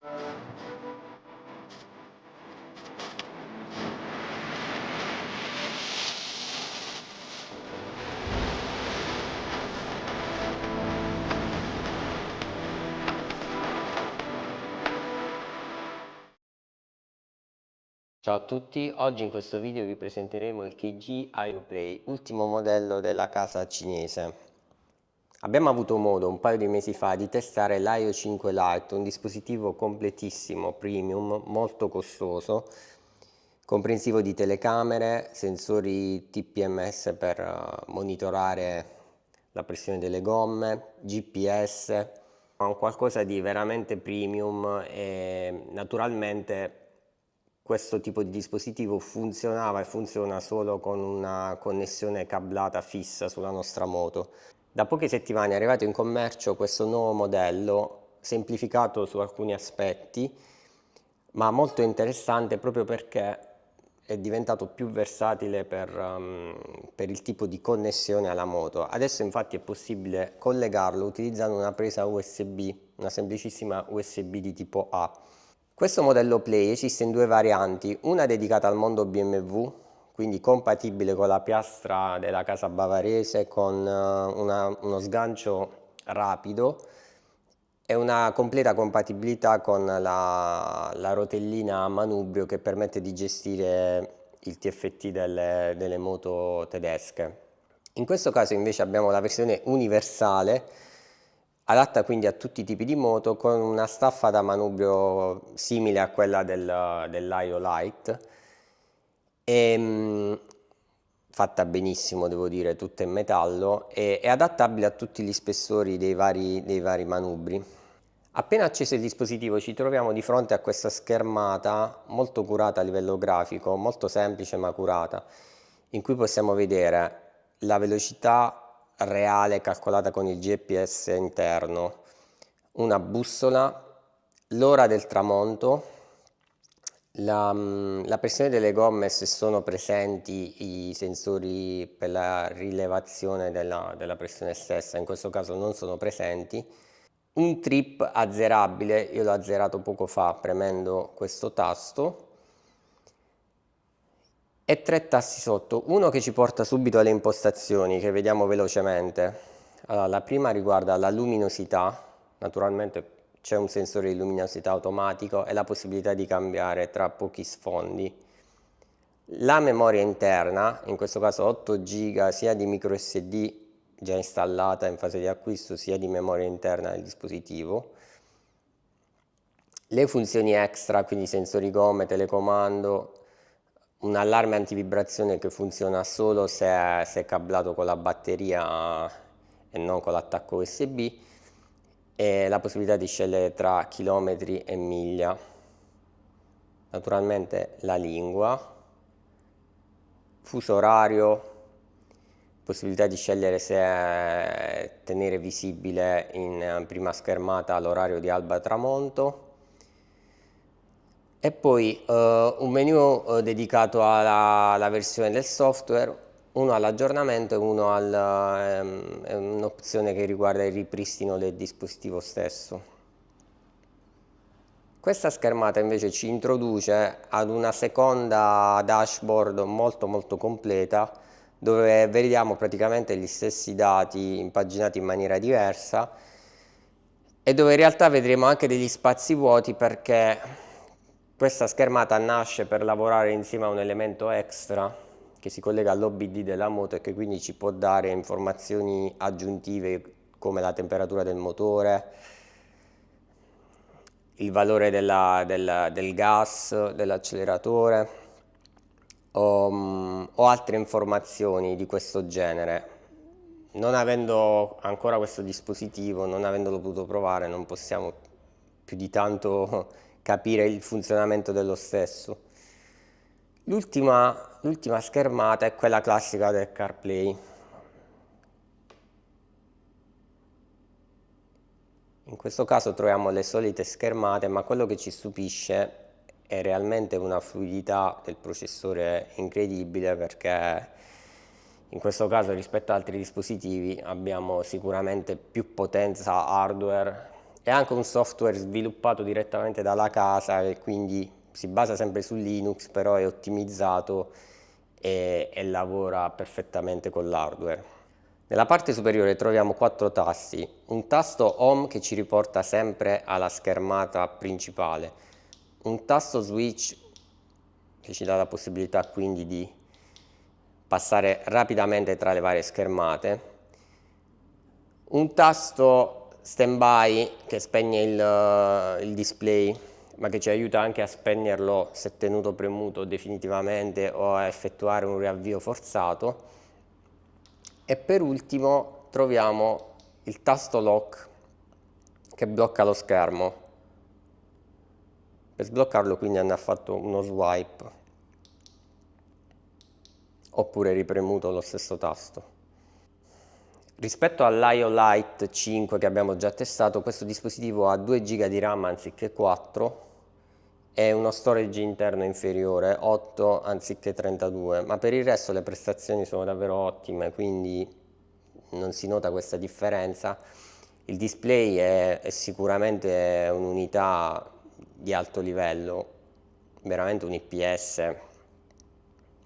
Ciao a tutti, oggi in questo video vi presenteremo il KG IOPlay, ultimo modello della casa cinese. Abbiamo avuto modo un paio di mesi fa di testare l'IO 5 Lite, un dispositivo completissimo, premium, molto costoso, comprensivo di telecamere, sensori TPMS per monitorare la pressione delle gomme, GPS, un qualcosa di veramente premium e naturalmente questo tipo di dispositivo funzionava e funziona solo con una connessione cablata fissa sulla nostra moto. Da poche settimane è arrivato in commercio questo nuovo modello, semplificato su alcuni aspetti, ma molto interessante proprio perché è diventato più versatile per il tipo di connessione alla moto. Adesso infatti è possibile collegarlo utilizzando una presa USB, una semplicissima USB di tipo A. Questo modello Play esiste in due varianti, una dedicata al mondo BMW, quindi compatibile con la piastra della casa bavarese, con uno sgancio rapido e una completa compatibilità con la rotellina a manubrio che permette di gestire il TFT delle moto tedesche. In questo caso invece abbiamo la versione universale, adatta quindi a tutti i tipi di moto, con una staffa da manubrio simile a quella dell'Io Lite e fatta benissimo, devo dire, tutta in metallo, e è adattabile a tutti gli spessori dei vari manubri. Appena acceso il dispositivo ci troviamo di fronte a questa schermata molto curata a livello grafico, molto semplice ma curata, in cui possiamo vedere la velocità reale calcolata con il GPS interno, una bussola, l'ora del tramonto, la pressione delle gomme, se sono presenti i sensori per la rilevazione della pressione stessa, in questo caso non sono presenti. Un trip azzerabile, io l'ho azzerato poco fa premendo questo tasto, e tre tasti sotto, uno che ci porta subito alle impostazioni che vediamo velocemente. Allora, la prima riguarda la luminosità, naturalmente c'è un sensore di luminosità automatico e la possibilità di cambiare tra pochi sfondi. La memoria interna, in questo caso 8 GB sia di micro SD già installata in fase di acquisto sia di memoria interna del dispositivo. Le funzioni extra, quindi sensori gomme, telecomando, un allarme antivibrazione che funziona solo se è cablato con la batteria e non con l'attacco USB, e la possibilità di scegliere tra chilometri e miglia. Naturalmente la lingua, fuso orario, possibilità di scegliere se tenere visibile in prima schermata l'orario di alba e tramonto, e poi un menu dedicato alla versione del software, uno all'aggiornamento e uno è un'opzione che riguarda il ripristino del dispositivo stesso. Questa schermata invece ci introduce ad una seconda dashboard molto completa, dove vediamo praticamente gli stessi dati impaginati in maniera diversa e dove in realtà vedremo anche degli spazi vuoti, perché questa schermata nasce per lavorare insieme a un elemento extra che si collega all'OBD della moto e che quindi ci può dare informazioni aggiuntive come la temperatura del motore, il valore del gas, dell'acceleratore o altre informazioni di questo genere. Non avendo ancora questo dispositivo, non avendolo potuto provare, non possiamo più di tanto capire il funzionamento dello stesso. L'ultima schermata è quella classica del CarPlay. In questo caso troviamo le solite schermate, ma quello che ci stupisce è realmente una fluidità del processore incredibile, perché in questo caso rispetto ad altri dispositivi abbiamo sicuramente più potenza hardware È anche un software sviluppato direttamente dalla casa e quindi si basa sempre su Linux, però è ottimizzato e lavora perfettamente con l'hardware. Nella parte superiore troviamo 4 tasti, un tasto Home che ci riporta sempre alla schermata principale, un tasto Switch che ci dà la possibilità quindi di passare rapidamente tra le varie schermate, un tasto standby che spegne il display, ma che ci aiuta anche a spegnerlo se tenuto premuto definitivamente o a effettuare un riavvio forzato. E per ultimo troviamo il tasto lock che blocca lo schermo. Per sbloccarlo quindi andrà fatto uno swipe oppure ripremuto lo stesso tasto. Rispetto all'IO Lite 5 che abbiamo già testato, questo dispositivo ha 2 GB di RAM anziché 4 e uno storage interno inferiore, 8 anziché 32, ma per il resto le prestazioni sono davvero ottime, quindi non si nota questa differenza. Il display è sicuramente un'unità di alto livello, veramente un IPS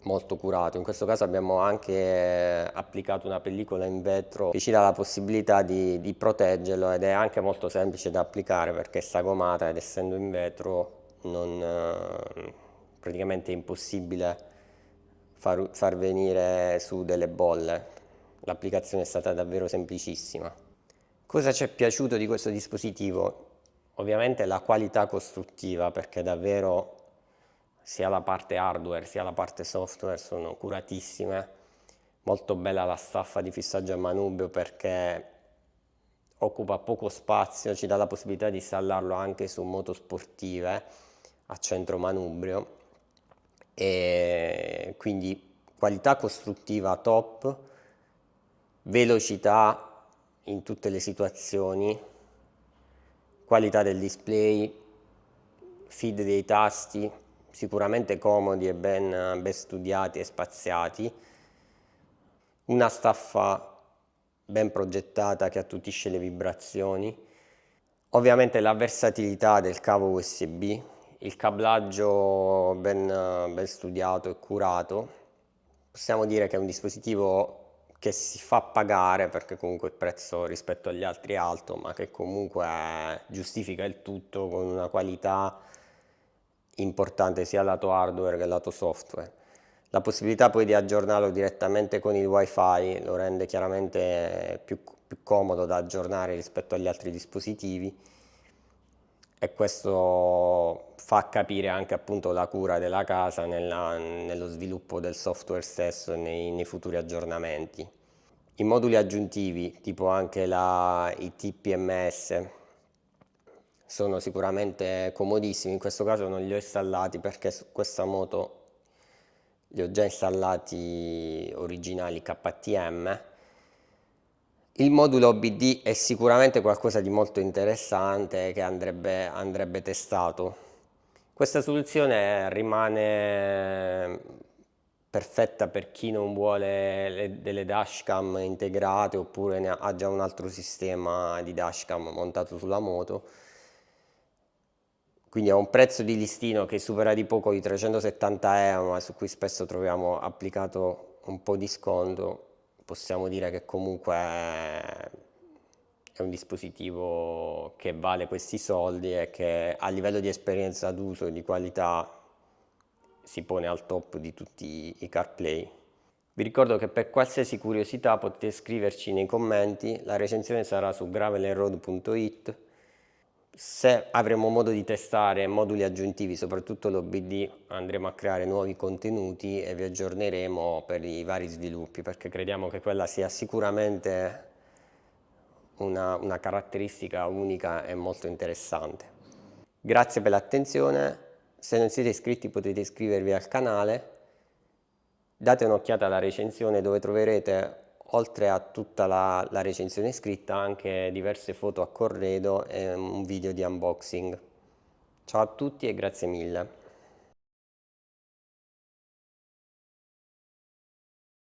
molto curato. In questo caso abbiamo anche applicato una pellicola in vetro che ci dà la possibilità di proteggerlo ed è anche molto semplice da applicare perché è sagomata ed essendo in vetro praticamente è impossibile far venire su delle bolle. L'applicazione è stata davvero semplicissima. Cosa ci è piaciuto di questo dispositivo? Ovviamente la qualità costruttiva, perché davvero sia la parte hardware sia la parte software sono curatissime. Molto bella la staffa di fissaggio a manubrio perché occupa poco spazio, ci dà la possibilità di installarlo anche su moto sportive a centro manubrio e quindi qualità costruttiva top, velocità in tutte le situazioni, qualità del display, feed dei tasti sicuramente comodi e ben studiati e spaziati, una staffa ben progettata che attutisce le vibrazioni, ovviamente la versatilità del cavo USB, il cablaggio ben studiato e curato. Possiamo dire che è un dispositivo che si fa pagare perché comunque il prezzo rispetto agli altri è alto, ma che comunque giustifica il tutto con una qualità importante sia lato hardware che lato software. La possibilità poi di aggiornarlo direttamente con il wifi lo rende chiaramente più comodo da aggiornare rispetto agli altri dispositivi e questo fa capire anche appunto la cura della casa nello sviluppo del software stesso e nei futuri aggiornamenti. I moduli aggiuntivi, tipo anche i TPMS, sono sicuramente comodissimi. In questo caso non li ho installati perché su questa moto li ho già installati originali KTM. Il modulo OBD è sicuramente qualcosa di molto interessante che andrebbe testato. Questa soluzione rimane perfetta per chi non vuole delle dashcam integrate oppure ha già un altro sistema di dashcam montato sulla moto. Quindi a un prezzo di listino che supera di poco i 370 euro, ma su cui spesso troviamo applicato un po' di sconto, possiamo dire che comunque è un dispositivo che vale questi soldi e che a livello di esperienza d'uso e di qualità si pone al top di tutti i CarPlay. Vi ricordo che per qualsiasi curiosità potete scriverci nei commenti, la recensione sarà su gravelandroad.it. Se avremo modo di testare moduli aggiuntivi, soprattutto l'OBD, andremo a creare nuovi contenuti e vi aggiorneremo per i vari sviluppi, perché crediamo che quella sia sicuramente una caratteristica unica e molto interessante. Grazie per l'attenzione, se non siete iscritti potete iscrivervi al canale, date un'occhiata alla recensione dove troverete oltre a tutta la recensione scritta anche diverse foto a corredo e un video di unboxing. Ciao a tutti e grazie mille.